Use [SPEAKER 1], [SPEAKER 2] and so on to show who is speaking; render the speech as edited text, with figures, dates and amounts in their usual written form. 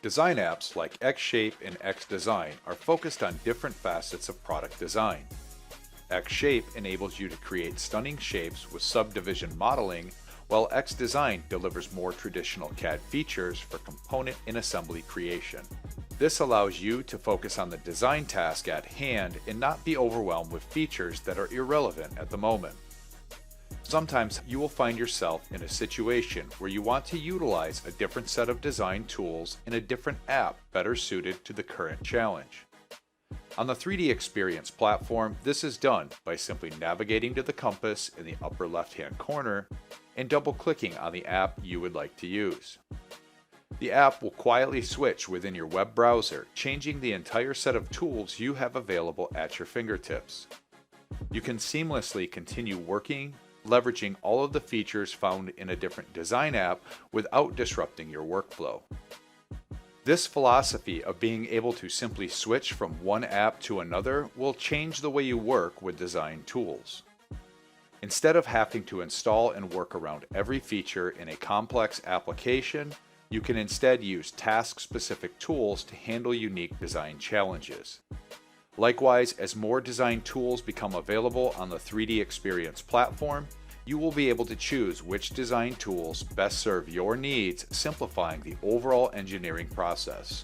[SPEAKER 1] Design apps like XShape and XDesign are focused on different facets of product design. XShape enables you to create stunning shapes with subdivision modeling, while XDesign delivers more traditional CAD features for component and assembly creation. This allows you to focus on the design task at hand and not be overwhelmed with features that are irrelevant at the moment. Sometimes you will find yourself in a situation where you want to utilize a different set of design tools in a different app better suited to the current challenge. On the 3DEXPERIENCE platform, this is done by simply navigating to the compass in the upper left-hand corner and double-clicking on the app you would like to use. The app will quietly switch within your web browser, changing the entire set of tools you have available at your fingertips. You can seamlessly continue working, leveraging all of the features found in a different design app without disrupting your workflow. This philosophy of being able to simply switch from one app to another will change the way you work with design tools. Instead of having to install and work around every feature in a complex application, you can instead use task-specific tools to handle unique design challenges. Likewise, as more design tools become available on the 3DEXPERIENCE platform, you will be able to choose which design tools best serve your needs, simplifying the overall engineering process.